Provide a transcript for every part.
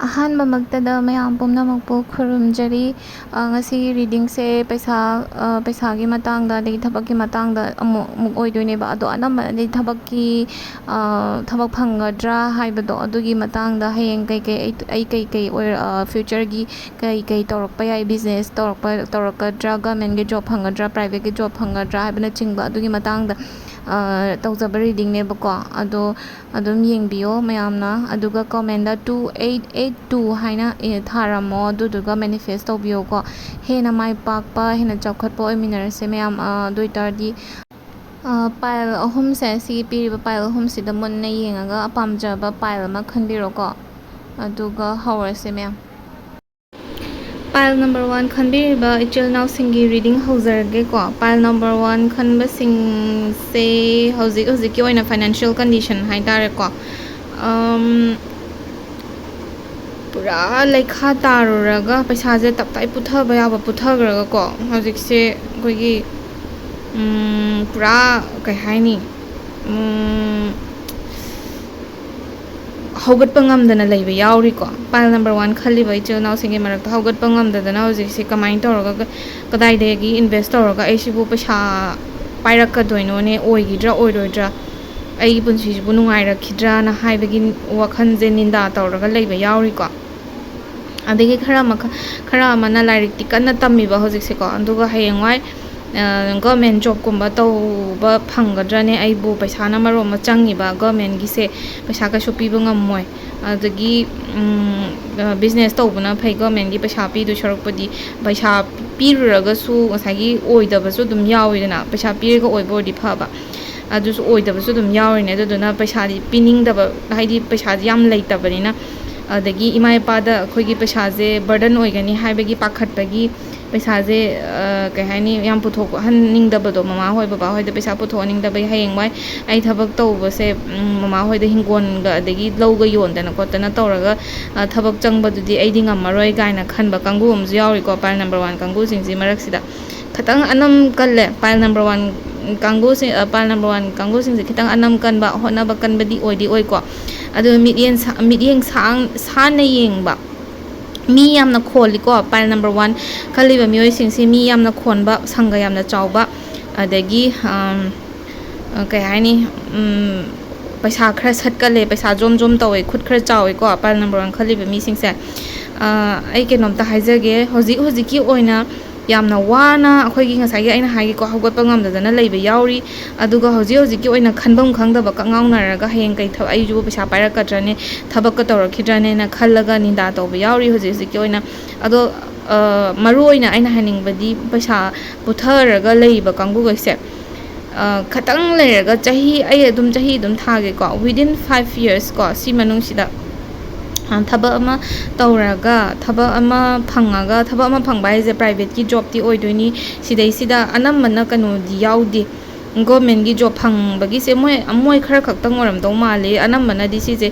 ꯑꯍꯥꯟꯕꯃꯛꯇꯗ ꯃꯌꯥꯝ ꯄꯨꯝꯅꯃꯛꯄꯨ ꯈꯨꯔꯨꯝꯖꯔꯤ. ꯉꯁꯤꯒꯤ ꯔꯤꯗꯤꯡꯁꯦ ꯄꯩꯁꯥꯒꯤ ꯃꯇꯥꯡꯗ ꯑꯗꯒꯤ ꯊꯕꯛꯀꯤ ꯃꯇꯥꯡꯗ ꯑꯃꯨꯛ ꯑꯣꯏꯗꯣꯏꯅꯦꯕ. ꯑꯗꯣ ꯑꯅꯝꯕꯅꯗꯤ ꯊꯕꯛ ꯐꯪꯒꯗ꯭ꯔꯥ ꯍꯥꯏꯕꯗꯣ ꯑꯗꯨꯒꯤ ꯃꯇꯥꯡꯗ ꯍꯌꯦꯡ ꯑꯩ ꯀꯩꯀꯩ ꯐ꯭ꯌꯨꯆꯔꯒꯤ ꯀꯩ ꯇꯧꯔꯛꯄ ꯌꯥꯏ, ꯕꯤꯖꯤꯅꯦꯁ ꯇꯧꯔꯛꯀꯗ꯭ꯔꯥ, ꯒꯚꯔꯟꯃꯦꯟꯠꯒꯤ ꯖꯣꯕ ꯐꯪꯒꯗ꯭ꯔꯥ, ꯄ꯭ꯔꯥꯏꯚꯦꯠꯀꯤ ꯖꯣꯕ ꯐꯪꯒꯗ꯭ꯔꯥ ꯍꯥꯏꯕꯅꯆꯤꯡꯕ ꯑꯗꯨꯒꯤ ꯃꯇꯥꯡꯗ ꯇꯧꯖꯕ ꯔꯤꯗꯤꯡꯅꯦꯕꯀꯣ. ꯑꯗꯣ ꯑꯗꯨꯝ ꯌꯦꯡꯕꯤꯌꯣ ꯃꯌꯥꯝꯅ. ꯑꯗꯨꯒ ꯀꯣꯃꯦꯟꯗ 2882 ꯍꯥꯏꯅ ꯊꯥꯔꯝꯃꯣ. ꯑꯗꯨꯗꯨꯒ ꯃꯦꯅꯤꯐꯦꯁ ꯇꯧꯕꯤꯌꯣꯀꯣ. ꯍꯦꯟꯅ ꯃꯥꯏ ꯄꯥꯛꯄ, ꯍꯦꯟꯅ ꯆꯥꯎꯈꯠꯄ ꯑꯣꯏꯃꯤꯟꯅꯔꯁꯦ ꯃꯌꯥꯝ. ꯑꯗꯨ ꯑꯣꯏꯇꯥꯔꯗꯤ ꯄꯥꯏꯜ ꯑꯍꯨꯝꯁꯦ, ꯁꯤꯒꯤ ꯄꯤꯔꯤꯕ ꯄꯥꯏꯜ ꯑꯍꯨꯝꯁꯤꯗ ꯃꯨꯟꯅ ꯌꯦꯡꯉꯒ ꯄꯥꯝꯖꯕ ꯄꯥꯏꯜ ꯑꯃ ꯈꯟꯕꯤꯔꯣꯀꯣ. ꯑꯗꯨꯒ ꯍꯧꯔꯁꯦ ꯃꯌꯥꯝ. ꯄꯥꯏꯜ ꯅꯝꯕꯔ 1 ꯈꯟꯕꯤꯔꯤꯕ ꯏꯆꯤꯜ ꯏꯅꯥꯎꯁꯤꯡꯒꯤ ꯔꯤꯗꯤꯡ ꯍꯧꯖꯔꯒꯦꯀꯣ. ꯄꯥꯏꯜ ꯅꯝꯕꯔ 1 ꯈꯟꯕꯁꯤꯡꯁꯦ ꯍꯧꯖꯤꯛꯀꯤ ꯑꯣꯏꯅ ꯐꯥꯏꯅꯥꯟꯁꯤꯌꯦꯜ ꯀꯟꯗꯤꯁꯟ ꯍꯥꯏꯇꯥꯔꯦꯀோ. ꯄꯨꯔꯥ ꯂꯩꯈꯥ ꯇꯥꯔꯨꯔꯒ ꯄꯩꯁꯥꯁꯦ ꯇꯞꯇꯥꯏ ꯄꯨꯊꯕ ꯌꯥꯕ ꯄꯨꯊꯈ꯭ꯔꯒꯀꯣ ꯍꯧꯖꯤꯛꯁꯦ ꯑꯩꯈꯣꯏꯒꯤ ꯄꯨꯔꯥ ꯀꯩ ꯍꯥꯏꯅꯤ, ꯍꯧꯒꯠꯄ ꯉꯝꯗꯅ ꯂꯩꯕ ꯌꯥꯎꯔꯤꯀꯣ. ꯄꯥꯏꯜ ꯅꯝꯕꯔ 1 ꯈꯜꯂꯤꯕ ꯏꯆꯤꯜ ꯏꯅꯥꯎꯁꯤꯡꯒꯤ ꯃꯔꯛꯇ ꯍꯧꯒꯠꯄ ꯉꯝꯗꯗꯅ ꯍꯧꯖꯤꯛꯁꯦ ꯀꯃꯥꯏꯅ ꯇꯧꯔꯒ, ꯀꯗꯥꯏꯗꯒꯤ ꯏꯟꯚꯦꯁ ꯇꯧꯔꯒ ꯑꯩꯁꯤꯕꯨ ꯄꯩꯁా ꯄꯥꯏꯔꯛꯀꯗꯣꯏꯅꯣꯅꯦ, ꯑꯣꯏꯈꯤꯗ꯭ꯔꯥ ꯑꯣꯏꯔꯣꯏꯗ꯭ꯔꯥ, ꯑꯩꯒꯤ ꯄꯨꯟꯁꯤꯁꯤꯕꯨ ꯅꯨꯡꯉꯥꯏꯔꯛꯈꯤꯗ꯭ꯔꯥꯅ ꯍꯥꯏꯕꯒꯤ ꯋꯥꯈꯜꯁꯦ ꯅꯤꯟꯗꯥ ꯇꯧꯔꯒ ꯂꯩꯕ ꯌꯥꯎꯔꯤꯀꯣ. ꯑꯗꯒꯤ ꯈꯔ ꯑꯃꯅ ꯂꯥꯏꯔꯤꯛꯇꯤ ꯀꯟꯅ ꯇꯝꯃꯤꯕ ꯍꯧꯖꯤꯛꯁꯦꯀꯣ. ꯑꯗꯨꯒ ꯍꯌꯦꯡꯋꯥꯏ ꯒꯚꯔꯟꯃꯦꯟꯠ ꯖꯣꯕꯀꯨꯝꯕ ꯇꯧꯕ ꯐꯪꯒꯗ꯭ꯔꯅꯦ, ꯑꯩꯕꯨ ꯄꯩꯁꯥꯅ ꯃꯔꯣꯝ ꯑꯃ ꯆꯪꯉꯤꯕ, ꯒꯚꯔꯟꯃꯦꯟꯠꯒꯤꯁꯦ ꯄꯩꯁꯥ ꯀꯩꯁꯨ ꯄꯤꯕ ꯉꯝꯃꯣꯏ. ꯑꯗꯒꯤ ꯕꯤꯖꯤꯅꯦꯁ ꯇꯧꯕꯅ ꯐꯩ, ꯒꯚꯔꯟꯃꯦꯟꯠꯒꯤ ꯄꯩꯁꯥ ꯄꯤꯗꯣꯏ ꯁꯔꯨꯛꯄꯨꯗꯤ. ꯄꯩꯁꯥ ꯄꯤꯔꯨꯔꯒꯁꯨ ꯉꯁꯥꯏꯒꯤ ꯑꯣꯏꯗꯕꯁꯨ ꯑꯗꯨꯝ ꯌꯥꯎꯋꯤꯗꯅ. ꯄꯩꯁꯥ ꯄꯤꯔꯒ ꯑꯣꯏꯕ ꯑꯣꯏꯔꯗꯤ ꯐꯕ, ꯑꯗꯨꯁꯨ ꯑꯣꯏꯗꯕꯁꯨ ꯑꯗꯨꯝ ꯌꯥꯎꯔꯤꯅꯦ. ꯑꯗꯨꯗꯨꯅ ꯄꯩꯁꯥꯗꯤ ꯄꯤꯅꯤꯡꯗꯕ, ꯍꯥꯏꯗꯤ ꯄꯩꯁꯥꯗꯤ ꯌꯥꯝ ꯂꯩꯇꯕꯅꯤꯅ. ꯑꯗꯒꯤ ꯏꯃꯥ ꯏꯄꯥꯗ ꯑꯩꯈꯣꯏꯒꯤ ꯄꯩꯁꯥꯁꯦ ꯕꯔꯗꯟ ꯑꯣꯏꯒꯅꯤ ꯍꯥꯏꯕꯒꯤ ꯄꯥꯈꯠꯄꯒꯤ ꯄꯩꯁꯥꯁꯦ ꯀꯩ ꯍꯥꯏꯅꯤ, ꯌꯥꯝ ꯄꯨꯊꯣꯛꯍꯟꯅꯤꯡꯗꯕꯗꯣ, ꯃꯃꯥꯍꯣꯏ ꯕꯕꯥꯍꯣꯏꯗ ꯄꯩꯁꯥ ꯄꯨꯊꯣꯛꯍꯟꯅꯤꯡꯗꯕꯒꯤ. ꯍꯌꯦꯡꯋꯥꯏ ꯑꯩ ꯊꯕꯛ ꯇꯧꯕꯁꯦ ꯃꯃꯥꯍꯣꯏꯗ ꯍꯤꯡꯒꯣꯜꯒ ꯑꯗꯒꯤ ꯂꯧꯒ yondana ꯈꯣꯠꯇꯅ ꯇꯧꯔꯒ ꯊꯕꯛ ꯆꯪꯕꯗꯨꯗꯤ ꯑꯩꯗꯤ ꯉꯝꯃꯔꯣꯏ ꯀꯥꯏꯅ ꯈꯟꯕ ꯀꯥꯡꯕꯨ ꯑꯃꯁꯨ ꯌꯥꯎꯔꯤꯀꯣ. ꯄꯥꯏꯜ ꯅꯝꯕꯔ 1 ꯀꯥꯡꯕꯨꯁꯤꯡꯁꯤ ꯃꯔꯛꯁꯤda ꯈꯤꯇꯪ ꯑꯅꯝ ꯀꯜꯂꯦ. ꯄꯥꯏꯜ ꯅꯝꯕꯔ 1 ꯀꯥꯡꯕꯨꯁꯤꯡꯁꯦ ꯈꯤꯇꯪ ꯑꯅꯝ ꯀꯟꯕ, ꯍꯣꯠꯅꯕ ꯀꯟꯕꯗꯤ ꯑꯣꯏꯀꯣ. ꯑꯗꯨꯒ ꯃꯤꯠꯌꯦꯡ ꯁꯥꯟꯅ ꯌꯦꯡꯕ, ꯃꯤ ꯌꯥꯝꯅ ꯈꯣꯜꯂꯤꯀꯣ. ꯄꯥꯏꯜ ꯅꯝꯕꯔ 1 ꯈꯜꯂꯤꯕ ꯃꯤꯑꯣꯏꯁꯤꯡꯁꯤ ꯃꯤ ꯌꯥꯝꯅ ꯈꯣꯟꯕ, ꯁꯪꯒ ꯌꯥꯝꯅ ꯆꯥꯎꯕ, ꯑꯗꯒꯤ ꯀꯩ ꯍꯥꯏꯅꯤ, ꯄꯩꯁा ꯈꯔ ꯁꯠꯀꯜꯂꯦ, ꯄꯩꯁꯥ ꯖꯣꯝ ꯇꯧꯋꯦ, ꯈꯨꯠ ꯈꯔ ꯆꯥꯎꯋꯦꯀꯣ. ꯄꯥꯏꯜ ꯅꯝꯕꯔ 1 ꯈꯜꯂꯤꯕ ꯃꯤꯁꯤꯡꯁꯦ. ꯑꯩ ꯀꯩꯅꯣꯝꯇ ꯍꯥꯏꯖꯒꯦ. ꯍꯧꯖꯤꯛꯀꯤ ꯑꯣꯏꯅ ꯌꯥꯝꯅ ꯋꯥꯅ ꯑꯩꯈꯣꯏꯒꯤ ꯉꯁꯥꯏꯒꯤ ꯑꯩꯅ ꯍꯥꯏꯒꯦꯀꯣ, ꯍꯧꯒꯠꯄ ꯉꯝꯗꯗꯅ ꯂꯩꯕ ꯌꯥꯎꯔꯤ. ꯑꯗꯨꯒ ꯍꯧꯖꯤꯛꯀꯤ ꯑꯣꯏꯅ ꯈꯟꯐꯝ ꯈꯪꯗꯕ, ꯀꯛꯉꯥꯎꯅꯔꯒ ꯍꯌꯦꯡ ꯑꯩꯁꯨ ꯄꯩꯁꯥ ꯄꯥꯏꯔꯛꯀꯗ꯭ꯔꯅꯦ, ꯊꯕꯛꯀ ꯇꯧꯔꯛꯈꯤꯗ꯭ꯔꯅꯦꯅ ꯈꯜꯂꯒ ꯅꯤꯟꯗꯥ ꯇꯧꯕ ꯌꯥꯎꯔꯤ ꯍꯧꯖꯤꯛꯀꯤ ꯑꯣꯏꯅ. ꯑꯗꯣ ꯃꯔꯨ ꯑꯣꯏꯅ ꯑꯩꯅ ꯍꯥꯏꯅꯤꯡꯕꯗꯤ, ꯄꯩꯁꯥ ꯄꯨꯊꯔꯒ ꯂꯩꯕ ꯀꯥꯡꯕꯨꯈꯩꯁꯦ ꯈꯇꯪ ꯂꯩꯔꯒ ꯑꯩ ꯑꯗꯨꯝ ꯆꯍꯤ ꯑꯗꯨꯝ ꯊꯥꯒꯦꯀꯣ. ꯋꯤꯗꯤꯟ 5 years ꯀꯣ, ꯁꯤ ꯃꯅꯨꯡꯁꯤꯗ ꯊꯕꯛ ꯑꯃ ꯇꯧꯔꯒ, ꯊꯕꯛ ꯑꯃ ꯐꯪꯕ ꯍꯥꯏꯁꯦ ꯄ꯭ꯔꯥꯏꯚꯦꯠꯀꯤ ꯖꯣꯕꯇꯤ ꯑꯣꯏꯗꯣꯏꯅꯤ. ꯁꯤꯗꯩꯁꯤꯗ ꯑꯅꯝꯕꯅ ꯀꯩꯅꯣꯗꯤ ꯌꯥꯎꯗꯦ, ꯒꯣꯔꯃꯦꯟꯠꯒꯤ ꯖꯣꯕ ꯐꯪꯕꯒꯤꯁꯦ ꯃꯣꯏ ꯈꯔ ꯈꯛꯇꯪ ꯑꯣꯏꯔꯝꯗꯧ ꯃꯥꯜꯂꯤ. ꯑꯅꯝꯕꯅꯗꯤ ꯁꯤꯁꯦ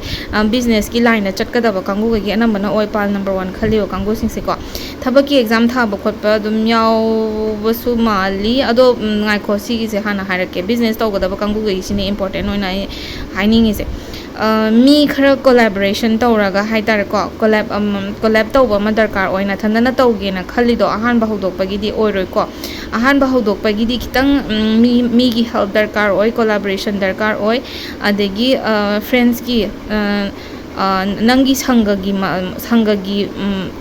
ꯕꯤꯖꯤꯅꯦꯁꯀꯤ ꯂꯥꯏꯟꯗ ꯆꯠꯀꯗꯕ ꯀꯥꯡꯕꯨꯈꯩꯒꯤ ꯑꯅꯝꯕꯅ ꯑꯣꯏ. ꯄꯥꯏꯜ ꯅꯝꯕꯔ 1 ꯈꯜꯂꯤꯕ ꯀꯥꯡꯕꯨꯁꯤꯡꯁꯦꯀꯣ. ꯊꯕꯛꯀꯤ ꯑꯦꯛꯖꯥꯝ ꯊꯥꯕ ꯈꯣꯠꯄ ꯑꯗꯨꯝ ꯌꯥꯎꯕꯁꯨ ꯃꯥꯜꯂꯤ. ꯑꯗꯣ ꯉꯥꯏꯈꯣ, ꯁꯤꯒꯤꯁꯦ ꯍꯥꯟꯅ ꯍꯥꯏꯔꯛꯀꯦ. ꯕꯤꯖꯤꯅꯦꯁ ꯇꯧꯒꯗꯕ ꯀꯥꯡꯕꯨꯈꯩꯁꯤꯅꯤ ꯏꯝꯄꯣꯔꯇꯦꯟ ꯑꯣꯏꯅ ꯑꯩ ꯍꯥꯏꯅꯤꯡꯉꯤꯁꯦ. ꯃꯤ ꯈꯔ ꯀꯣꯂꯥꯕꯣꯔꯦꯁꯟ ꯇꯧꯔꯒ ꯍꯥꯏꯇꯥꯔꯦꯀꯣ, ꯀꯣꯂꯦꯕ ꯇꯧꯕ ꯑꯃ ꯗꯔꯀꯥꯔ ꯑꯣꯏ. ꯊꯟꯗꯅ ꯇꯧꯒꯦꯅ ꯈꯜꯂꯤꯗꯣ ꯑꯍꯥꯟꯕ ꯍꯧꯗꯣꯛꯄꯒꯤꯗꯤ ꯑꯣꯏꯔꯣꯏꯀꯣ. ꯑꯍꯥꯟꯕ ꯍꯧꯗꯣꯛꯄꯒꯤꯗꯤ खितंग मीगी हेल्प दरकार ओय, कोलाबोरेशन दरकार ओय. अदगी फ्रेंड्स की नंगी संगगी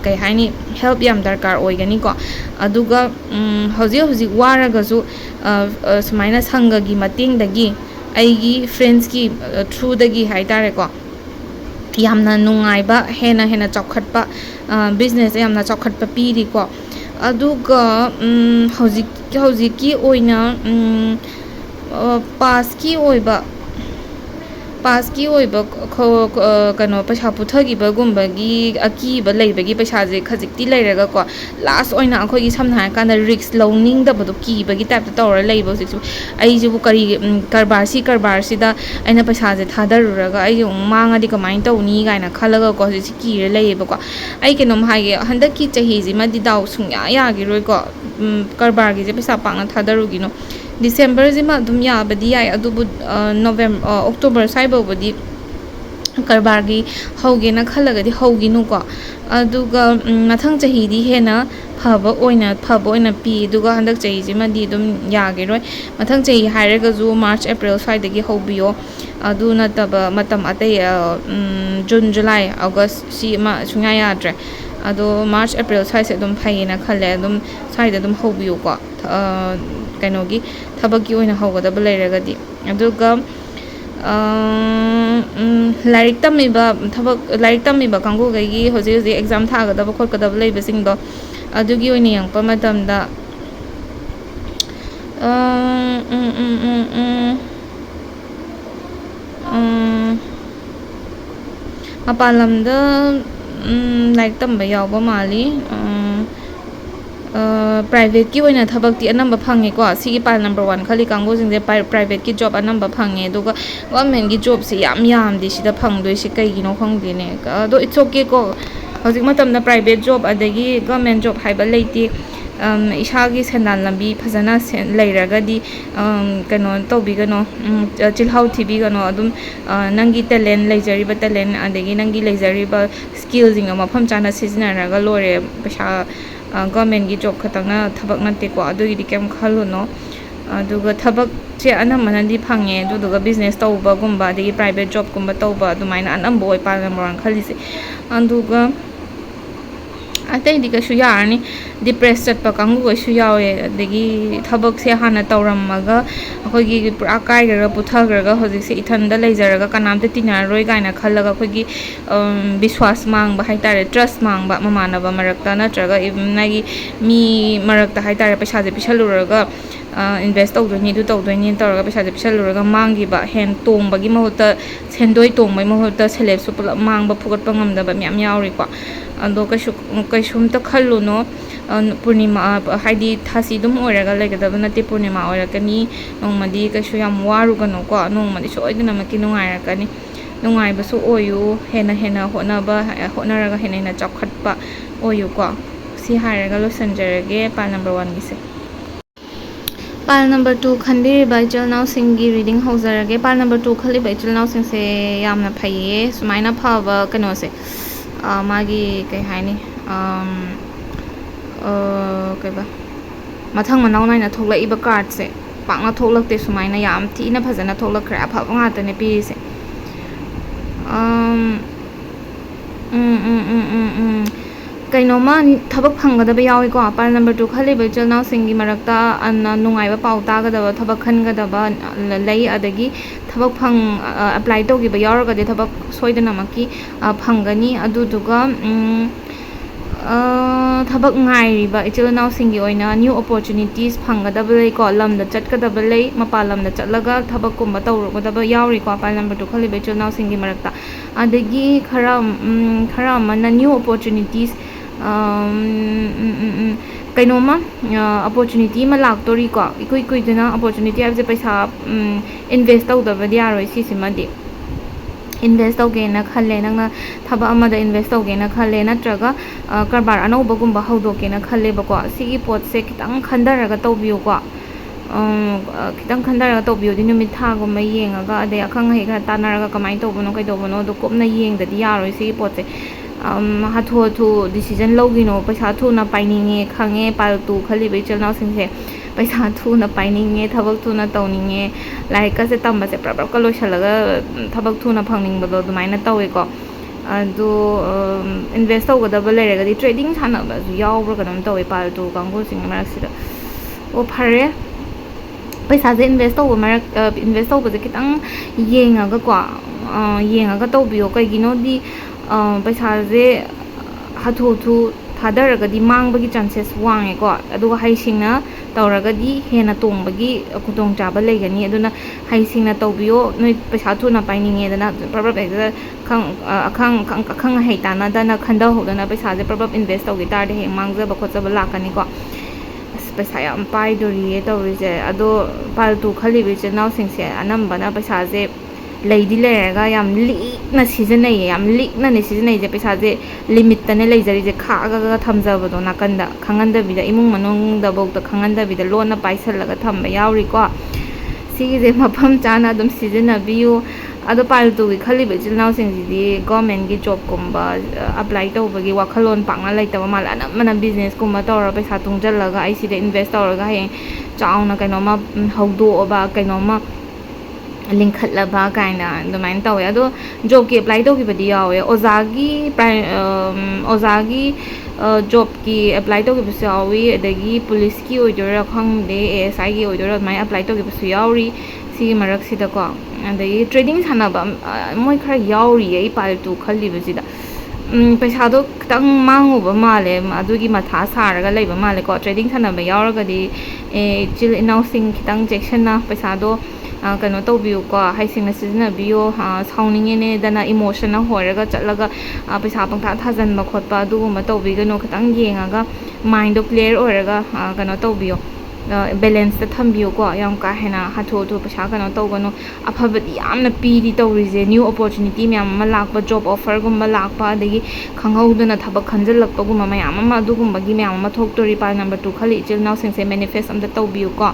कई हाइनी हेल्प याम दरकार ओइगनिको. अदुगा हौजिक वारगसु सुमाइना संगगी मतेंगदगी अइगी फ्रेंड्स की थ्रूदगी हाइतारेको यामना नुंगाइबा हेना चौखटपा बिजनेस यामना चौखटपा पीरिको. अदुगा हौजिकी ओइना पासकी ओइबा कनो पैसा पुथगिबगुंबगी अकीबा लेबगी पैसाजे खजिकती लेरगाको लास्ट ओइना अखोगी समना हायकांदा रिस्क लौनिंगदबदो कीबगी टाइपता तौरा लेबो सिसु अइजिबु करी कारबारसिदा अइना पैसाजे थादरुरगा अइ मांगादि कमाइन तौनी गायना खलगा को सिसि कीरे लेबको. अइ केनोम हागे हंदकी चहीजि मदि दाउ सुंया यागिरोइको कारबारगिजे पैसा पांगना थादरुगिनो. डिसेंबर जिमा अदुम याबदी याय, अदुबु नवंबर अक्टोबर साइबोबदी ꯀꯔꯕꯥꯔꯒꯤ ꯍꯧꯒꯦꯅ ꯈꯜꯂꯒꯗꯤ ꯍꯧꯒꯤꯅꯨꯀꯣ ꯑꯗꯨꯒ ꯃꯊꯪ ꯆꯍꯤꯗꯤ ꯍꯦꯟꯅ ꯐꯕ ꯑꯣꯏꯅ ꯄꯤ ꯑꯗꯨꯒ ꯍꯟꯗꯛ ꯆꯍꯤꯁꯤꯃꯗꯤ ꯑꯗꯨꯝ ꯌꯥꯒꯤꯔꯣꯏ ꯃꯊꯪ ꯆꯍꯤ ꯍꯥꯏꯔꯒꯁꯨ ꯃꯥꯔꯆ ꯑꯦꯄ꯭ꯔꯤꯜ ꯁ꯭ꯋꯥꯏꯗꯒꯤ ꯍꯧꯕꯤꯌꯣ ꯑꯗꯨ ꯅꯠꯇꯕ ꯃꯇꯝ ꯑꯇꯩ ꯖꯨꯟ ꯖꯨꯂꯥꯏ ꯑꯥꯒꯁ ꯁꯤ ꯑꯃ ꯁꯨꯡꯌꯥ ꯌꯥꯗ꯭ꯔꯦ ꯑꯗꯣ ꯃꯥꯔꯆ ꯑꯦꯄ꯭ꯔꯤꯜ ꯁ꯭ꯋꯥꯏꯁꯦ ꯑꯗꯨꯝ ꯐꯩꯌꯦꯅ ꯈꯜꯂꯦ ꯑꯗꯨꯝ ꯁ꯭ꯋꯥꯏꯗ ꯑꯗꯨꯝ ꯍꯧꯕꯤꯌꯨꯀꯣ ꯀꯩꯅꯣꯒꯤ ꯊꯕꯛꯀꯤ ꯑꯣꯏꯅ ꯍꯧꯒꯗꯕ ꯂꯩꯔꯒꯗꯤ ꯑꯗꯨꯒ ꯂꯥꯏꯔꯤꯛ ꯇꯝꯃꯤꯕ ꯀꯥꯡꯕꯨꯈꯩꯒꯤ ꯍꯧꯖꯤꯛ ꯍꯧꯖꯤꯛ ꯑꯦꯛꯖꯥꯝ ꯊꯥꯒꯗꯕ ꯈꯣꯠꯀꯗꯕ ꯂꯩꯕꯁꯤꯡꯗꯣ ꯑꯗꯨꯒꯤ ꯑꯣꯏꯅ ꯌꯦꯡꯉꯛꯄ ꯃꯇꯝꯗ ꯃꯄꯥꯟ ꯂꯝꯗ ꯂꯥꯏꯔꯤꯛ ꯇꯝꯕ ꯌꯥꯎꯕ ꯃꯥꯜꯂꯤ ꯄ꯭ꯔꯥꯏꯚꯦꯠꯀꯤ ꯑꯣꯏꯅ ꯊꯕꯛꯇꯤ ꯑꯅꯝꯕ ꯐꯪꯉꯦꯀꯣ ꯁꯤꯒꯤ ꯄꯥꯏꯜ ꯅꯝꯕꯔ 1 ꯈꯜꯂꯤ ꯀꯥꯡꯕꯨꯁꯤꯡꯁꯦ ꯄ꯭ꯔꯥꯏꯚꯦꯠꯀꯤ ꯖꯣꯕ ꯑꯅꯝꯕ ꯐꯪꯉꯦ ꯑꯗꯨꯒ ꯒꯣꯔꯃꯦꯟꯒꯤ ꯖꯣꯕꯁꯦ ꯌꯥꯝꯗꯦ ꯁꯤꯗ ꯐꯪꯗꯣꯏꯁꯦ ꯀꯩꯒꯤꯅꯣ ꯈꯪꯗꯦꯅꯦ ꯑꯗꯣ ꯏꯠꯁ ꯑꯣꯀꯦꯀꯣ ꯍꯧꯖꯤक ꯃꯇꯝꯗ ꯄ꯭ꯔꯥꯏꯚꯦꯠ ꯖꯣꯕ ꯑꯗꯒꯤ ꯒꯣꯔꯃꯦꯟ ꯖꯣꯕ ꯍꯥꯏꯕ ꯂꯩꯇꯦ ꯏꯁꯥꯒꯤ ꯁꯦꯟꯗꯥꯟ ꯂꯝꯕꯤ ꯐꯖꯅ ꯂꯩꯔꯒꯗꯤ ꯀꯩꯅꯣ ꯇꯧꯕꯤꯒꯅꯣ ꯆꯤꯜꯍꯥꯎ ꯊꯤꯕꯤꯒꯅꯣ ꯑꯗꯨꯝ ꯅꯪꯒꯤ ꯇꯦꯂꯦꯟ ꯂꯩꯖꯔꯤꯕ ꯇꯦꯂꯦꯟ ꯑꯗꯒꯤ ꯅꯪꯒꯤ ꯂꯩꯖꯔꯤꯕ ꯁ꯭ꯀꯤꯜꯁꯤꯡꯗꯣ ꯃꯐꯝ ꯆꯥꯅ ꯁꯤꯖꯤꯟꯅꯔꯒ ꯂꯣꯏꯔꯦ ꯄꯩꯁꯥ ꯒꯣꯔꯃꯦꯟꯒꯤ ꯖꯣꯕ ꯈꯛꯇꯪꯅ ꯊꯕꯛ ꯅꯠꯇꯦꯀꯣ ꯑꯗꯨꯒꯤꯗꯤ ꯀꯩꯝ ꯈꯜꯂꯨꯅꯣ ꯑꯗꯨꯒ ꯊꯕꯛꯁꯦ ꯑꯅꯝꯕꯅꯗꯤ ꯐꯪꯉꯦ ꯑꯗꯨꯗꯨꯒ ꯕꯤꯖꯤꯅꯦꯁ ꯇꯧꯕꯒꯨꯝꯕ ꯑꯗꯒꯤ ꯄ꯭ꯔꯥꯏꯚꯦꯠ ꯖꯣꯕꯀꯨꯝꯕ ꯇꯧꯕ ꯑꯗꯨꯃꯥꯏꯅ ꯑꯅꯝꯕ ꯑꯣꯏ ꯄꯥꯏꯜ ꯅꯝꯕꯔ 1 ꯈꯜꯂꯤꯁꯦ ꯑꯗꯨꯒ ꯑꯇꯩꯗꯤ ꯀꯩꯁꯨ ꯌꯥꯔꯅꯤ ꯗꯤꯄ꯭ꯔꯦꯁ ꯆꯠꯄ ꯀꯥꯡꯕꯨꯈꯩꯁꯨ ꯌꯥꯎꯋꯦ ꯑꯗꯒꯤ ꯊꯕꯛꯁꯦ ꯍꯥꯟꯅ ꯇꯧꯔꯝꯃꯒ ꯑꯩꯈꯣꯏꯒꯤ ꯄꯨꯔꯥ ꯀꯥꯏꯈ꯭ꯔꯒ ꯄꯨꯊꯈ꯭ꯔꯒ ꯍꯧꯖꯤꯛꯁꯦ ꯏꯊꯟꯗ ꯂꯩꯖꯔꯒ ꯀꯅꯥꯝꯇ ꯇꯤꯟꯅꯔꯔꯣꯏ ꯀꯥꯏꯅ ꯈꯜꯂꯒ ꯑꯩꯈꯣꯏꯒꯤ ꯕꯤꯁ꯭ꯋꯥꯁ ꯃꯥꯡꯕ ꯍꯥꯏꯇꯥꯔꯦ ꯇ꯭ꯔꯁ ꯃꯥꯡꯕ ꯃꯃꯥꯟꯅꯕ ꯃꯔꯛꯇ ꯅꯠꯇ꯭ꯔꯒ ꯃꯥꯒꯤ ꯃꯤ ꯃꯔꯛꯇ ꯍꯥꯏꯇꯥꯔꯦ ꯄꯩꯁꯥꯁꯦ ꯄꯤꯁꯜꯂꯨꯔꯒ ꯏꯟꯚꯦꯁ ꯇꯧꯗꯣꯏꯅꯤ ꯑꯗꯨ ꯇꯧꯗꯣꯏꯅꯤ ꯇꯧꯔꯒ ꯄꯩꯁꯥꯁꯦ ꯄꯤꯁꯜꯂꯨꯔꯒ ꯃꯥꯡꯈꯤꯕ ꯇꯣꯡꯕꯒꯤ ꯃꯍꯨꯠꯇ ꯁꯦꯟꯗꯣꯏ ꯇꯣꯡꯕꯒꯤ ꯃꯍꯨꯠꯇ ꯁꯦꯂꯦꯞꯁꯨ ꯄꯨꯂꯞ ꯃꯥꯡꯕ ꯐꯨꯒꯠꯄ ꯉꯝꯗꯕ ꯃꯌꯥꯝ ꯌꯥꯎꯔꯤꯀꯣ ꯑꯗꯣ ꯀꯩꯁꯨꯝꯇ ꯈꯜꯂꯨꯅꯣ ꯄꯨꯔꯅꯤꯃꯥ ꯍꯥꯏꯗꯤ ꯊꯥꯁꯤ ꯑꯗꯨꯝ ꯑꯣꯏꯔꯒ ꯂꯩꯒꯗꯕ ꯅꯠꯇꯦ ꯄꯨꯔꯅꯤꯃꯥ ꯑꯣꯏꯔꯛꯀꯅꯤ ꯅꯣꯡꯃꯗꯤ ꯀꯩꯁꯨ ꯌꯥꯝ ꯋꯥꯔꯨꯒꯅꯨꯀꯣ ꯅꯣꯡꯃꯗꯤ ꯁꯣꯏꯗꯅꯃꯛꯀꯤ ꯅꯨꯡꯉꯥꯏꯔꯛꯀꯅꯤ ꯅꯨꯡꯉꯥꯏꯕꯁꯨ ꯑꯣꯏꯌꯨ ꯍꯦꯟꯅ ꯍꯣꯠꯅꯔꯒ ꯍꯦꯟꯅ ꯆꯥꯎꯈꯠꯄ ꯑꯣꯏꯌꯨꯀꯣ ꯁꯤ ꯍꯥꯏꯔꯒ ꯂꯣꯏꯁꯤꯟꯖꯔꯒꯦ ꯄꯥꯏꯜ ꯅꯝꯕꯔ 1ꯒꯤꯁꯦ ꯄꯥꯏꯜ ꯅꯝꯕꯔ 2 ꯈꯟꯕꯤꯔꯤꯕ ꯏꯆꯤꯜ ꯏꯅꯥꯎꯁꯤꯡꯒꯤ ꯔꯤꯗꯤꯡ ꯍꯧꯖꯔꯒꯦ ꯄꯥꯏꯜ ꯅꯝꯕꯔ 2 ꯈꯜꯂꯤꯕ ꯏꯆꯤꯜ ꯏꯅꯥꯎꯁꯤꯡꯁꯦ ꯌꯥꯝꯅ ꯐꯩꯌꯦ ꯁꯨꯃꯥꯏꯅ ꯐꯕ ꯀꯩꯅꯣꯁꯦ मागी कई हाइनी कईबा मथंग मनाव नाइना थोलइबा कार्ड से पाकना थोलकते सुमाइना याम थीना फजना थोलखरे अफबा ngaतने पीरिसे कईनोमा थबक फंगदबा यावेको पाइल नंबर 2 खलिबा इचलनाव सिंगी मरक्ता अन्ना नुंगाइबा पाउ तागदबा थबक खनगदबा लई अदगी थबक फंग apply तौगिबा यावरगदे थबक सोइदनमकी फंगनी अदुदुगा थबक ngairiba इचलनाव सिंगी ओइना new opportunities फंगदबा लैको lambda चटकदबा लै मपा लमदा चटलगा थबक कुंबा तौरगदबा यावरिको पाइल नंबर 2 खलिबा इचलनाव सिंगी मरक्ता अदगी खरा मना न्यू अपॉर्चुनिटीज कईनोमा अपॉर्चुनिटी में लाक्तोरीको इकुई कुइदना अपॉर्चुनिटी है पैसा इन्वेस्ट तौदबदि यारोय सिसिमदि इन्वेस्ट तौगेना खल्ले नंगना थबक अमदा इन्वेस्ट तौगेना खल्ले नत्रगा कारबार अनौबगुंबा हौदोकेना खल्लेबको सिगी पोटसे खितंग खंदरगा तौबियोको खितंग खंदरगा तौबियोदि नुमित थागुंबा येंगागा अदे अखंग हेगा तानरगा कमाई तौबनो कैदौबनो दो कोपना येंगददि यारोय सिगी पोटसे हाथु डिसीजन लौगिनो पैसा थुना पाइनिंगे खंगे पालतू खलिबा इचलनाव सिंसे पैसा थुना पाइनिंगे थबक थुना तौनिंगे लाइक से तंबसे प्रबक लोइसलगा थबक थुना फंगनिंगबदो दुमाइना तौवेको अदो इन्वेस्ट तौगदबा लेरगदि ट्रेडिंग सानबसु यावब्रा कदम तौवे पालतू कांगुसिंग मरक्सिदा ओ फरे पैसा से इन्वेस्ट तौबसे खितंग येंगागा तौबियो कैगिनोदि पैसा से हाथु थादरगदि मांगबगी चांसेस वांगेको अदुगा हाइसिंगना तौरगदि हेना तोंबगी खुदोंग चाबा लेगनी अदुना हाइसिंगना तौबियो नोय पैसा थुना पाइनिंगेदना प्रबब हेदा अखंग हेताना दना खंदा होदना पैसा से प्रबब इन्वेस्ट तौगे तारदे हे मांगजबा खोजबा लाकनीको पैसा याम पाइदोरिये तौरिजे अदो पालतू खलिबि चनाव सिंगसे अनंबना पैसा से लैदी लेरगा याम लिकना सिजनै याम लिकना ने सिजनै जे पैसा जे लिमिट तने लेजरी जे खागा थमजबदो नाकंदा खंगंदबिदा इमुंग मनोंगदा बोगदा खंगंदबिदा लोना पाइसलगा थंबा यावरिको सिगी जे मफम चाना दम सिजनबियो ꯑꯗꯣ ꯄꯥꯏꯜ 2ꯒꯤ ꯈꯜꯂꯤꯕ ꯏꯆꯤꯜ ꯏꯅꯥꯎꯁꯤꯡꯁꯤꯗꯤ ꯒꯣꯔꯃꯦꯟꯒꯤ ꯖꯣꯕꯀꯨꯝꯕ ꯑꯦꯄ꯭ꯂꯥꯏ ꯇꯧꯕꯒꯤ ꯋꯥꯈꯜꯂꯣꯟ ꯄꯥꯛꯅ ꯂꯩꯇꯕ ꯃꯥꯜꯂꯦ ꯑꯅꯝꯕꯅ ꯕꯤꯖꯤꯅꯦꯁꯀꯨꯝꯕ ꯇꯧꯔꯒ ꯄꯩꯁꯥ ꯇꯨꯡꯁꯤꯜꯂꯒ ꯑꯩ ꯁꯤꯗ ꯏꯟꯚꯦꯁ ꯇꯧꯔꯒ ꯍꯌꯦꯡ ꯆꯥꯎꯅ ꯀꯩꯅꯣꯝꯃ ꯍꯧꯗꯣꯛꯑꯕ ꯀꯩꯅꯣꯝꯃ ꯂꯤꯡꯈꯠꯂꯕ ꯀꯥꯏꯅ ꯑꯗꯨꯃꯥꯏꯅ ꯇꯧꯋꯦ ꯑꯗꯣ ꯖꯣꯕꯀꯤ ꯑꯦꯄ꯭ꯂꯥꯏ ꯇꯧꯈꯤꯕꯗꯤ ꯌꯥꯎꯋꯦ ꯑꯣꯖꯥꯒꯤ ꯖꯣꯕꯀꯤ ꯑꯦꯄ꯭ꯂꯥꯏ ꯇꯧꯈꯤꯕꯁꯨ ꯌꯥꯎꯋꯤ ꯑꯗꯒꯤ ꯄꯨꯂꯤꯁꯀꯤ ꯑꯣꯏꯗꯣꯏꯔꯥ ꯈꯪꯗꯦ ASIꯒꯤ ꯑꯣꯏꯗꯣꯏꯔꯥ ꯑꯗꯨꯃꯥꯏꯅ ꯑꯦꯄ꯭ꯂꯥꯏ ꯇꯧꯈꯤꯕꯁꯨ ꯌꯥꯎꯔꯤ ꯁꯤꯒꯤ ꯃꯔꯛꯁꯤꯗꯀꯣ ꯑꯗꯒꯤ ꯇ꯭ꯔꯦꯗꯤꯡ ꯁꯥꯟꯅꯕ ꯃꯣꯏ ꯈꯔ ꯌꯥꯎꯔꯤꯌꯦ ꯑꯩ ꯄꯥꯏꯜ 2 ꯈꯜꯂꯤꯕꯁꯤꯗ ꯄꯩꯁꯥꯗꯣ ꯈꯤꯇꯪ ꯃꯥꯡꯉꯨꯕ ꯃꯥꯜꯂꯦ ꯑꯗꯨꯒꯤ ꯃꯊꯥ ꯁꯥꯔꯒ ꯂꯩꯕ ꯃꯥꯜꯂꯦꯀꯣ ꯇ꯭ꯔꯦꯗꯤꯡ ꯁꯥꯟꯅꯕ ꯌꯥꯎꯔꯒꯗꯤ ꯏꯆꯤꯜ ꯏꯅꯥꯎꯁꯤꯡ ꯈꯤꯇꯪ ꯆꯦꯛꯁꯤꯟꯅ ꯄꯩꯁꯥꯗꯣ ꯀꯩꯅꯣ ꯇꯧꯕꯤꯌꯨꯀꯣ ꯍꯩꯁꯤꯡꯅ ꯁꯤꯖꯤꯟꯅꯕꯤꯌꯨ ꯁꯥꯎꯅꯤꯡꯉꯦꯅꯦꯗꯅ ꯏꯃꯣꯁꯟꯅ ꯍꯣꯏꯔꯒ ꯆꯠꯂꯒ ꯄꯩꯁꯥ ꯄꯪꯊꯥ ꯊꯥꯖꯟꯕ ꯈꯣꯠꯄ ꯑꯗꯨꯒꯨꯝꯕ ꯇꯧꯕꯤꯒꯅꯨ ꯈꯤꯇꯪ ꯌꯦꯡꯉꯒ ꯃꯥꯏꯟꯗꯣ ꯀ꯭ꯂꯤꯌꯔ ꯑꯣꯏꯔꯒ ꯀꯩꯅꯣ ꯇꯧꯕꯤꯌꯣ ꯕꯦꯂꯦꯟꯁꯇ ꯊꯝꯕꯤꯌꯨꯀꯣ ꯌꯥꯝ ꯀꯥ ꯍꯦꯟꯅ ꯍꯥꯊꯨ ꯍꯥꯊꯨ ꯄꯩꯁా ꯀꯩꯅꯣꯇꯧꯒꯅꯨ ꯑꯐꯕꯗꯤ ꯌꯥꯝꯅ ꯄꯤꯔꯤ ꯇꯧꯔꯤꯁꯦ ꯅ꯭ꯌꯨ ꯑꯣꯄꯣꯔꯆꯨꯅꯤꯇꯤ ꯃꯌꯥꯝ ꯑꯃ ꯂꯥꯛꯄ ꯖꯣꯕ ꯑꯣꯐꯔꯒꯨꯝꯕ ꯂꯥꯛꯄ ꯑꯗꯒꯤ ꯈꯪꯍꯧꯗꯅ ꯊꯕꯛ ꯈꯟꯖꯤꯜꯂꯛꯄꯒꯨꯝꯕ ꯃꯌꯥꯝ ꯑꯃ ꯑꯗꯨꯒꯨꯝꯕꯒꯤ ꯃꯌꯥꯝ ꯑꯃ ꯊꯣꯛꯇꯣꯔꯤ ꯄꯥꯏꯜ ꯅꯝꯕꯔ 2 ꯈꯜꯂꯤ ꯏꯆꯤꯜ ꯏꯅꯥꯎꯁꯤꯡꯁꯦ ꯃꯦꯅꯤꯐꯦꯁ ꯑꯝꯇ ꯇꯧꯕꯤꯌꯨꯀꯣ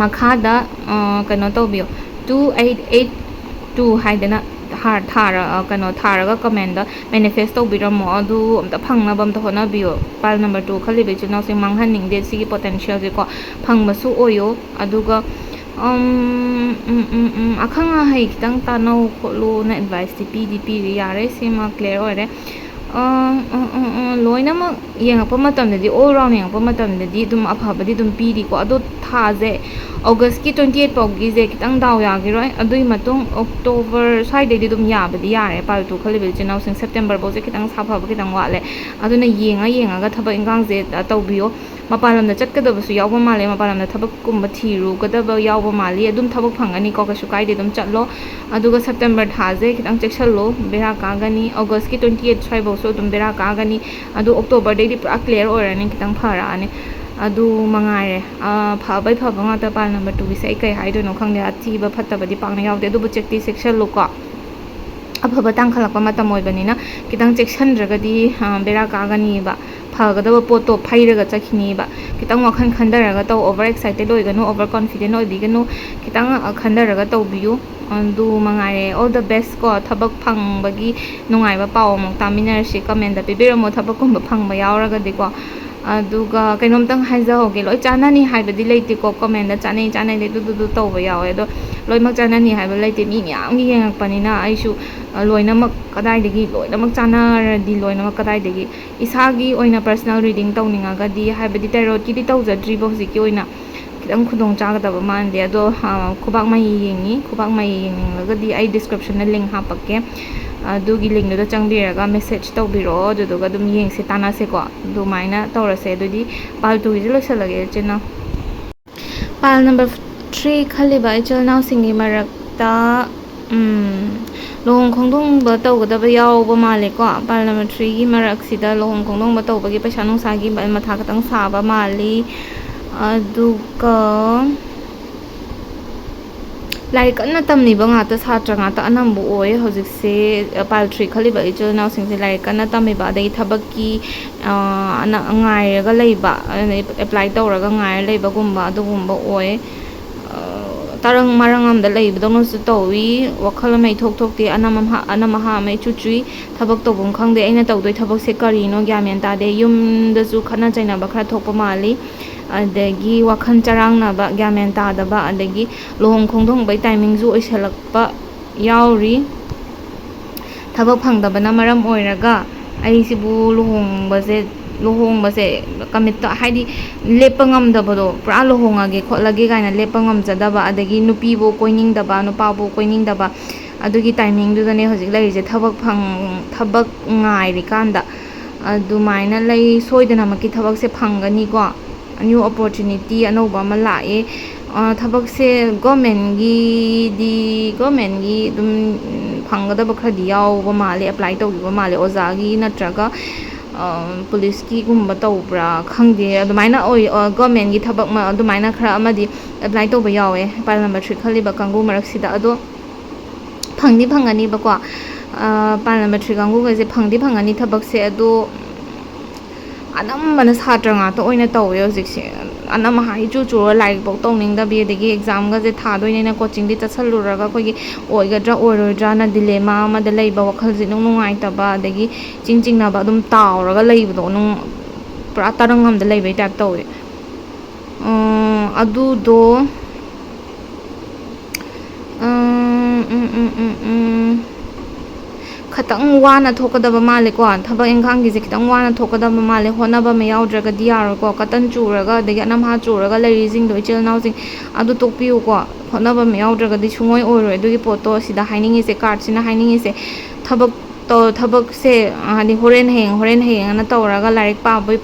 ꯃꯈꯥꯗ ꯀꯩꯅꯣ ꯇꯧꯕꯤꯌꯣ 2882 ꯍꯥꯏꯗꯅ ꯊꯥꯔꯒ ꯀꯃꯦꯟꯗ ꯃꯦꯅꯤꯐꯦꯁ ꯇꯧꯕꯤꯔꯝꯃꯣ ꯑꯗꯨ ꯑꯝꯇ ꯐꯪꯅꯕ ꯑꯝꯇ ꯍꯣꯠꯅꯕꯤꯌꯣ ꯄꯥꯏꯜ ꯅꯝꯕꯔ 2 ꯈꯜꯂꯤꯕ ꯏꯆꯤꯜ ꯏꯅꯥꯎꯁꯤꯡ ꯃꯥꯡꯍꯟꯅꯤꯡꯗꯦ ꯁꯤꯒꯤ ꯄꯣꯇꯦꯟꯁꯤꯌꯦꯜꯁꯦꯀꯣ ꯐꯪꯕꯁꯨ ꯑꯣꯏꯌꯣ ꯑꯗꯨꯒ ꯑꯈꯪ ꯑꯍꯩ ꯈꯤꯇꯪ ꯇꯥꯟꯅꯧ ꯈꯣꯠꯂꯨꯅ ꯑꯦꯗꯚꯥꯏꯁꯇꯤ ꯄꯤꯔꯤ ꯌꯥꯔꯦ ꯁꯤꯃ ꯀ꯭ꯂꯤꯌar ꯑꯣꯏꯔꯦ ꯂꯣꯏꯅꯃꯛ ꯌꯦꯡꯉꯛꯄ ꯃꯇꯝꯗꯗꯤ ꯑꯣꯜ ꯔꯥꯎꯟ ꯌꯦꯡꯉꯛꯄ ꯃꯇꯝꯗꯗꯤ ꯑꯗꯨꯝ ꯑꯐꯕꯗꯤ ꯑꯗꯨꯝ ꯄꯤꯔꯤꯀꯣ ꯑꯗꯣ ꯊꯥꯁꯦ ꯑꯣꯒꯁꯀꯤ 28 ꯐꯥꯎꯒꯤꯁꯦ ꯈꯤꯇꯪ ꯗꯥꯎ ꯌꯥꯈꯤꯔꯣꯏ ꯑꯗꯨꯒꯤ ꯃꯇꯨꯡ ꯑꯣꯛꯇꯣꯕꯔ ꯁ꯭ꯋꯥꯏꯗꯩꯗꯤ ꯑꯗꯨꯝ ꯌꯥꯕꯗꯤ ꯌꯥꯔꯦ ꯄꯥꯏꯜ 2 ꯈꯜꯂꯤꯕ ꯏꯆꯤꯜ ꯏꯅꯥꯎꯁꯤꯡ ꯁꯦꯞꯇꯦꯝꯕꯔ ꯐꯥꯎꯁꯦ ꯈꯤꯇꯪ ꯁꯥꯐꯕ ꯈꯤꯇꯪ ꯋꯥꯠꯂꯦ ꯑꯗꯨꯅ ꯌꯦꯡꯉꯒ ꯊꯕꯛ ꯏꯟꯈꯥꯡꯁꯦ ꯇꯧꯕꯤꯌꯣ ꯃꯄꯥꯟ ꯂꯝꯗ ꯆꯠꯀꯗꯕꯁꯨ ꯌꯥꯎꯕ ꯃꯥꯜꯂꯦ ꯃꯄꯥꯟ ꯂꯝꯗ ꯊꯕꯛꯀꯨꯝꯕ ꯊꯤꯔꯨꯒꯗꯕ ꯌꯥꯎꯕ ꯃꯥꯜꯂꯤ ꯑꯗꯨꯝ ꯊꯕꯛ ꯐꯪꯒꯅꯤꯀꯣ ꯀꯩꯁꯨ ꯀꯥꯏꯗे ꯑꯗꯨم ꯆꯠꯂꯣ ꯑꯗꯨꯒ ꯁꯦꯞꯇꯦꯝꯕꯔ ꯊꯥꯁꯦ ꯈꯤꯇꯪ ꯆꯦꯛꯁꯜꯂꯣ ꯕꯦꯔꯥ ꯀꯥꯒꯅꯤ ꯑꯣꯒꯁꯀꯤ 28 ꯁ꯭ꯋꯥꯏꯐꯥꯎꯁꯨ ꯑꯗꯨꯝ ꯕꯦꯔꯥ ꯀꯥꯒꯅꯤ ꯑꯗꯨ ꯑꯣꯛꯇꯣꯕꯔꯗꯩꯗꯤ ꯄꯨꯔꯥ ꯀ꯭ꯂꯤꯌar ꯑꯣꯏꯔꯅꯤ ꯈꯤꯇꯪ ꯐꯔꯛꯑꯅꯤ ꯑꯗꯨ ꯃꯉꯥꯏꯔꯦ ꯐꯕꯩ ꯐꯕ ꯉꯥꯛꯇ ꯄꯥꯏꯜ ꯅꯝꯕꯔ 2ꯒꯤꯁꯦ ꯑꯩ ꯀꯩ ꯍꯥꯏꯗꯣꯏꯅꯣ ꯈꯪꯗꯦ ꯑꯊꯤꯕ ꯐꯠꯇꯕꯗꯤ ꯄꯥꯛꯅ ꯌꯥꯎꯗꯦ ꯑꯗꯨꯕꯨ ꯆꯦꯛꯁꯜꯂꯨꯀꯣ ꯑꯐꯕ ꯇꯥꯡꯈꯠꯂꯛꯄ ꯃꯇꯝ ꯑꯣꯏꯕꯅꯤ나 ꯈꯤꯇꯪ ꯆꯦꯛꯁꯤꯟꯗ꯭ꯔꯒꯗꯤ ꯕꯦꯔꯥ ꯀꯥꯒꯅꯤꯕ ꯐꯒꯗꯕ ꯄꯣꯠꯇꯣ ꯐꯩꯔꯒ ꯆꯠꯈꯤꯅꯤꯕ ꯈꯤꯇꯪ ꯋꯥꯈꯜ ꯈꯟꯊꯔꯒ ꯇꯧ ꯑꯣꯚꯔ ꯑꯦꯛꯁꯥꯏꯇꯦड ꯑꯣꯏꯒꯅꯨ ꯑꯣꯚꯔ ꯀꯣꯟꯐꯤꯗꯦꯟ ꯑꯣꯏꯕꯤꯒꯅꯨ ꯈꯤꯇꯪ ꯈꯟꯊꯔꯒ ꯇꯧꯕꯤꯌꯨ ꯑꯗꯨ ꯃꯉꯥꯏꯔꯦ ꯑꯣꯜ ꯗ ꯕꯦꯁ ꯀꯣ ꯊꯕꯛ ꯐꯪꯕꯒꯤ ꯅꯨꯡꯉꯥꯏꯕ ꯄꯥꯎ ꯑꯃꯨꯛ ꯇꯥꯃꯤꯟꯅꯔꯁꯤ ꯀꯃꯦꯟꯗ ꯄꯤꯕꯤꯔꯝꯃꯣ ꯊꯕꯛꯀꯨꯝꯕ ꯐꯪꯕ ꯌꯥꯎꯔꯒꯗꯤꯀꯣ ꯑꯗꯨꯒ ꯀꯩꯅꯣꯝꯇꯪ ꯍꯥꯏꯖꯍꯧꯒꯦ ꯂꯣꯏ ꯆꯥꯟꯅꯅꯤ ꯍꯥꯏꯕꯗꯤ ꯂꯩꯇꯦꯀꯣ ꯀꯃꯦꯟꯗ ꯆꯥꯟꯅꯩ ꯂꯩ ꯇꯧꯕ ꯌꯥꯎꯋꯦ ꯑꯗꯣ ꯂꯣꯏꯅꯃꯛ ꯆꯥꯟꯅꯅꯤ ꯍꯥꯏꯕ ꯂꯩꯇꯦ ꯃꯤ ꯃꯌꯥꯝꯒꯤ ꯌꯦꯡꯉꯛꯄꯅꯤꯅ ꯑꯩꯁꯨ ꯂꯣꯏꯅꯃꯛ ꯀꯗꯥꯏꯗꯒꯤ ꯂꯣꯏꯅꯃꯛ ꯆꯥꯟꯅꯔꯗꯤ ꯂꯣꯏꯅꯃꯛ ꯀꯗꯥꯏꯗꯒꯤ ꯏꯁꯥꯒꯤ ꯑꯣꯏꯅ ꯄꯔꯁꯅꯦꯜ ꯔꯤꯗꯤꯡ ꯇꯧꯅꯤꯡꯉꯒꯗꯤ ꯍꯥꯏꯕꯗꯤ ꯇꯦꯔꯣꯠꯀꯤꯗꯤ ꯇꯧꯖꯗ꯭ꯔꯤꯕ ꯍꯧꯖꯤꯛꯀꯤ ꯑꯣꯏꯅ ꯈꯤꯇꯪ ꯈꯨꯗꯣꯡ ꯆꯥꯒꯗꯕ ꯃꯥꯟꯗꯦ ꯑꯗꯣ ꯈꯨꯕꯥꯛ ꯃꯌꯤ ꯌꯦꯡꯉꯤ ꯈꯨꯕꯥꯛ ꯃꯌꯤ ꯌꯦꯡꯅꯤꯡꯂꯒꯗꯤ ꯑꯩ ꯗꯤꯁꯀ꯭ꯔꯤꯞꯁꯟꯗ ꯂꯤꯡ ꯍꯥꯞꯄꯛꯀꯦ ꯑꯗꯨꯒꯤ ꯂꯤꯡꯗꯨꯗ ꯆꯪꯕꯤꯔꯒ ꯃꯦꯁꯦꯖ ꯇꯧꯕꯤꯔꯛꯑꯣ ꯑꯗꯨꯗꯨꯒ ꯑꯗꯨꯝ ꯌꯦꯡꯁꯦ ꯇꯥꯟꯅꯁꯦꯀꯣ ꯑꯗꯨꯃꯥꯏꯅ ꯇꯧꯔꯁꯦ ꯑꯗꯨꯗꯤ ꯄꯥꯏꯜ 2ꯒꯤꯁꯦ ꯂꯣꯏꯁꯤꯜꯂꯒꯦ ꯏꯆꯤꯟꯅꯥꯎ ꯄꯥꯏꯜ ꯅꯝꯕꯔ 3 ꯈꯜꯂꯤꯕ ꯏꯆꯤꯜ ꯏꯅꯥꯎꯁꯤꯡꯒꯤ ꯃꯔꯛꯇ ꯂꯨꯍꯣꯡ ꯈꯣꯡꯗꯣꯡꯕ ꯇꯧꯒꯗꯕ ꯌꯥꯎꯕ ꯃꯥꯜꯂꯦꯀꯣ ꯄꯥꯏꯜ ꯅꯝꯕर 3ꯒꯤ ꯃꯔꯛꯁꯤꯗ ꯂꯨꯍꯣꯡ ꯈꯣꯡꯗꯣꯡꯕ ꯇꯧꯕꯒꯤ ꯄꯩꯁꯥ ꯅꯨꯡꯁꯥꯒꯤ ꯃꯊꯥ ꯈꯤꯇꯪ ꯁꯥꯕ ꯃꯥꯜꯂꯤ ꯑꯗꯨꯒ ꯂꯥꯏꯔꯤꯛ ꯀꯟꯅ ꯇꯝꯂꯤꯕ ꯉꯥꯛꯇ ꯁꯥꯇ꯭ꯔ ꯉꯥꯛꯇ ꯑꯅꯝꯕ ꯑꯣꯏ ꯍꯧꯖꯤꯛꯁꯦ ꯄꯥꯏꯜ 3 ꯈꯜꯂꯤꯕ ꯏꯆꯤꯜ ꯏꯅꯥꯎꯁꯤꯡꯁꯦ ꯂꯥꯏꯔꯤꯛ ꯀꯟꯅ ꯇꯝꯃꯤꯕ ꯑꯗꯒꯤ ꯊꯕꯛꯀꯤ ꯉꯥꯏꯔꯒ ꯂꯩꯕ ꯑꯦꯄ꯭ꯂꯥꯏ ꯇꯧꯔꯒ ꯉꯥꯏꯔ ꯂꯩꯕꯒꯨꯝꯕ ꯑꯗꯨꯒꯨꯝꯕ ꯑꯣꯏ ꯇꯔꯪ ꯃꯔꯪ ꯑꯃꯗ ꯂꯩꯕꯗꯧꯅꯁꯨ ꯇꯧꯋꯤ ꯋꯥꯈꯜ ꯑꯃ ꯏꯊꯣꯛ ꯊꯣꯛꯇꯦ ꯑꯅꯃꯍꯥ ꯑꯃ ꯏꯆꯨ ꯊꯕꯛ ꯇꯧꯐꯝ ꯈꯪꯗꯦ ꯑꯩꯅ ꯇꯧꯗꯣꯏ ꯊꯕꯛꯁꯦ ꯀꯔꯤꯅꯣ ꯒ꯭ꯌꯥꯟ ꯃꯦꯟ ꯇꯥꯗꯦ ꯌꯨꯝꯗꯁꯨ ꯈꯠꯅ ꯆꯩꯅꯕ ꯈꯔ ꯊꯣꯛꯄ ꯃꯥꯜꯂꯤ ꯑꯗꯒꯤ ꯋꯥꯈꯜ ꯆꯔꯥꯡꯅꯕ ꯒ꯭ꯌꯥꯟ ꯃꯦꯟ ꯇꯥꯗꯕ ꯑꯗꯒꯤ ꯂꯨꯍꯣꯡ ꯈꯣꯡꯗꯣꯡꯕꯩ ꯇꯥꯏꯃꯤꯡꯁꯨ ꯑꯣꯏꯁꯜꯂꯛꯄ ꯌꯥꯎꯔꯤ ꯊꯕꯛ ꯐꯪꯗꯕꯅ ꯃꯔꯝ ꯑꯣꯏꯔꯒ ꯑꯩꯁꯤꯕꯨ ꯂꯨꯍꯣꯡꯕꯁꯦ ꯀꯃꯤꯠꯇ ꯍꯥꯏꯗꯤ ꯂꯦꯞꯄ ꯉꯝꯗꯕꯗꯣ ꯄꯨꯔꯥ ꯂꯨꯍꯣꯡꯉꯒꯦ ꯈꯣꯠꯂꯒꯦ ꯀꯥꯏꯅ ꯂꯦꯞꯄ ꯉꯝꯖꯗꯕ ꯑꯗꯒꯤ ꯅꯨꯄꯤꯕꯨ ꯀꯣꯏꯅꯤꯡꯗꯕ ꯅꯨꯄꯥꯕꯨ ꯀꯣꯏꯅꯤꯡꯗꯕ ꯑꯗꯨꯒꯤ ꯇꯥꯏꯃꯤꯡꯗꯨꯗꯅꯦ ꯍꯧꯖꯤꯛ ꯂꯩꯔꯤꯁꯦ ꯊꯕꯛ ꯉꯥꯏꯔꯤꯀꯥꯟꯗ ꯑꯗꯨꯃꯥꯏꯅ ꯂꯩ ꯁꯣꯏꯗꯅꯃꯛꯀꯤ ꯊꯕꯛꯁꯦ ꯐꯪꯒꯅꯤꯀோ ꯅ꯭ꯌꯨ ꯑꯣꯄꯣꯔꯆꯨꯅꯤꯇꯤ ꯑꯅꯧꯕ ꯑꯃ ꯂꯥꯛꯑꯦ ꯊꯕꯛꯁꯦ ꯒꯣꯔꯃꯦꯟꯒꯤ ꯑꯗꯨꯝ ꯐꯪꯒꯗꯕ ꯈꯔꯗꯤ ꯌꯥꯎꯕ ꯃꯥꯜꯂꯦ ꯑꯦꯄ꯭ꯂꯥꯏ ꯇꯧꯈꯤꯕ ꯃꯥꯜꯂꯦ ꯑꯣꯖꯥꯒꯤ ꯅꯠꯇ꯭ꯔꯒ ꯄꯨꯂꯤꯁꯀꯤꯒꯨꯝꯕ ꯇꯧꯕ꯭ꯔꯥ ꯈꯪꯗꯦ ꯑꯗꯨꯃꯥꯏꯅ ꯑꯣꯏ ꯒꯣꯔꯃꯦꯟꯒꯤ ꯊꯕꯛ ꯑꯗꯨꯃꯥꯏꯅ ꯈꯔ ꯑꯃꯗꯤ ꯑꯦꯄ꯭ꯂꯥꯏ ꯇꯧꯕ ꯌꯥꯎꯋꯦ ꯄꯥꯏꯜ ꯅꯝꯕꯔ 3 ꯈꯜꯂꯤꯕ ꯀꯥꯡꯕꯨ ꯃꯔꯛꯁꯤꯗ ꯑꯗꯣ ꯐꯪꯗꯤ ꯐꯪꯒꯅꯤꯕꯀꯣ ꯄꯥꯏꯜ ꯅꯝꯕर 3 ꯀꯥꯡꯕꯨꯈꯩꯁꯦ ꯐꯪꯗꯤ ꯐꯪꯒꯅꯤ ꯊꯕꯛꯁꯦ ꯑꯗꯣ ꯑꯅꯝꯕꯅ ꯁꯥꯇ꯭ꯔ ꯉꯥꯛꯇ ꯑꯣꯏꯅ ꯇꯧꯋꯦ ꯍꯧꯖꯤꯛꯁꯦ anam hai chu chu like bok tong ning da bi de gi exam ga je tha doi ne na coaching di chasaluraga koi gi oigadra oirodra na dilemma ma da leiba wakhal ji nung ngai ta ba de gi ching na ba dum tauraga leiba do nung pura tarangam da leibai type tawi adu do khatang wana thokadaba male ko thaba engkhang gi je khitang wana thokadaba male honaba me yaudra ga diar ko katan churaga de anam ha churaga leiri jing do ichel nau jing adu tokpiu ko honaba me yaudra ga di chungoi oiroi du gi poto sida haining ise card sina haining ise thabak to thabak se hani horen heng na tawraga larik pa boi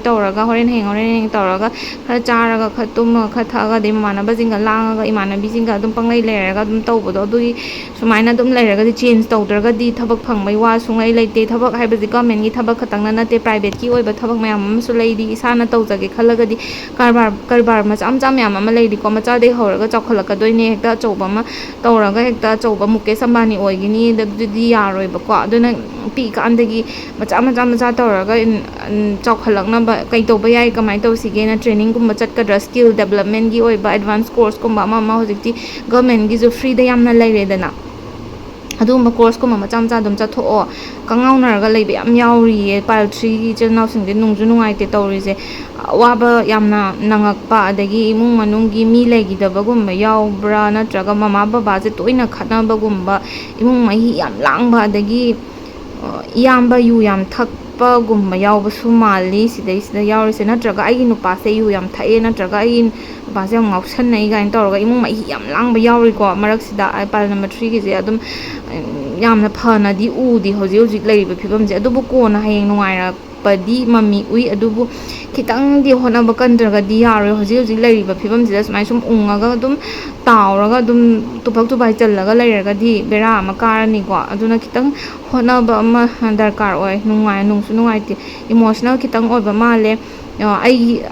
tawraga horen heng tawraga khara charaga khatum khathaga de manaba jinga langaga imana bi jinga dum panglai leraga dum tawbodo dui sumaina dum leraga di change tawdraga di thabak phangbai wa sungai leite thabak haibaji government gi thabak khatangna nate private ki oiba thabak mayam amsu leidi isana tawjage khalaga di karbar macham cham yam ama leidi ko macha de horaga chawkhalaka doine hekta chawba ma tawraga hekta chawba muke sambani oigini di yaroi ba ko aduna pi ka andagi macha tawraga chawkhalakna kai tawba yai kamai tawsige na training gumba chatkadra skill development gi oiba advanced course gumba ma hojikti government gi jo free da yamna leiredana adumba course ko mama cham dum cha tho kangaunaraga leibe yam yauri pile 3 gi channel sing de nungju nungai te tawri je waba yamna nangakpa adagi imung manungi mi legi daba gumba yaubra natraga mama baba je toina khatna gumba imung mahi yam langba adagi iyamba yu yam thakpa gumba yauba su mali sida yauri se natraga ai nupa se yu yam thae natraga ai nupa se ngausan nei gain tawraga imung mahi yam langba yauri ko marak sida pile number 3 gi je adum yamna phana di u di hoji leiba phibam je adubu ko na hayeng nungaira padi mami ui adubu khitang di hona bakandraga di yaro hoji leiba phibam je smai sum ungaga dum tauraga dum tupak tubai challaga leiraga di bera ama karani ko aduna khitang hona ba ma darkar oi nungai nungsu nungai ti emotional khitang oi ba male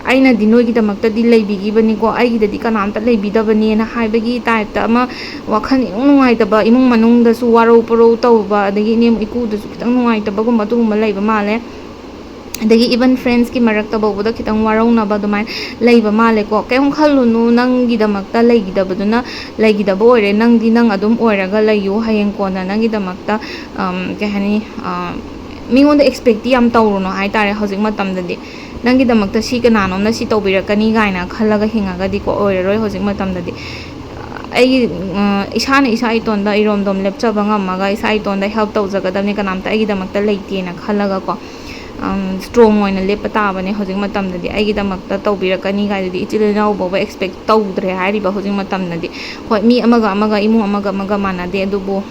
aina di noi gi damakta di leibigi bani ko ai gi di kanamta leibidabani na haibagi type ta ama wakhan nungai ta ba imung manung da su waro poro tawba adagi nem iku da su khitang nungai ta ba gumba tugumba leiba male adagi even friends ki marak ta bobuda khitang warau na ba dumai leiba male ko kaim khalunu nang gi damakta leigidabaduna leigidabo ore nang di nang adum oiraga leiyu hayeng ko na nang gi damakta ke hani mingonda expect yam tawruno hai tare hojik matam da di nangi damakta si kanano na si tawbirakani gaina khalaga hingaga di ko oiroi hojik matam da di ai isana isa itonda iromdom lepchaba ngamaga isa itonda help tawjagadamni kanamta ai damakta leite na khalaga ko strong oina lepa tabane hojik matam da di ai damakta tawbirakani ga di ichilna boba expect tawdre hari ba hojik matam da di hoi mi amaga imu amaga mana de dubu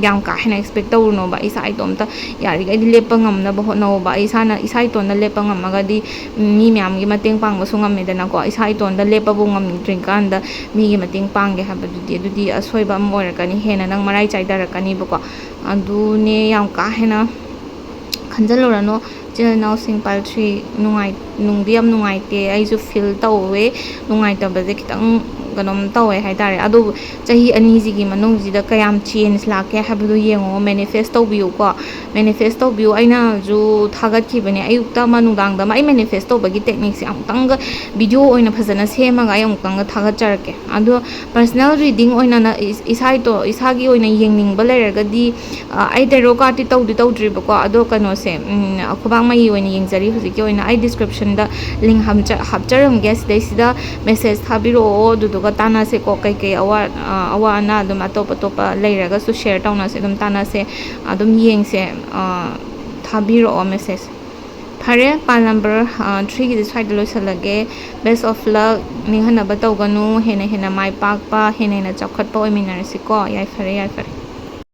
yam ka hena expect tawruno ba isa itomta yari ga di lepa ngamna ba hono ba isana isa itonda lepa ngamaga di mi myam gi mateng pang ba sungam medana ko isa itonda lepa bu ngam drink kanda mi gi mateng pangge haba du di asoiba moirakani hena nang marai chaidarakani ba ko adu ne yam ka hena khanjalorano now sing pile 3 nungdi am nungai te ai ju feel tawe nungai ta ba je kitang ganom tawe hai tare adu chahi ani ji gi manung ji da kayam change la ke habdu yengo manifest view ko manifest view aina ju thagat ki bane ayukta manudang da mai manifest ba gi techniques am tang video oina phajana sema ga yam kang thagat charke adu personal reading oina na isagi oina yengningba leraga di ai tero ka ti tawdri ba ko ado kano se khubak mayee oina yengjari hujiki oina ai description da link hapcharam guest dai sida message thabiro duduga tana se ko kai awa na dum atopa leiraga su share tauna se dum tana se adum yeng se thabiro message phare pal number 3 gi side loisalage best of luck ni hana batawganu hena mai pak pa hena chakhat pa oiminarsi ko yai phare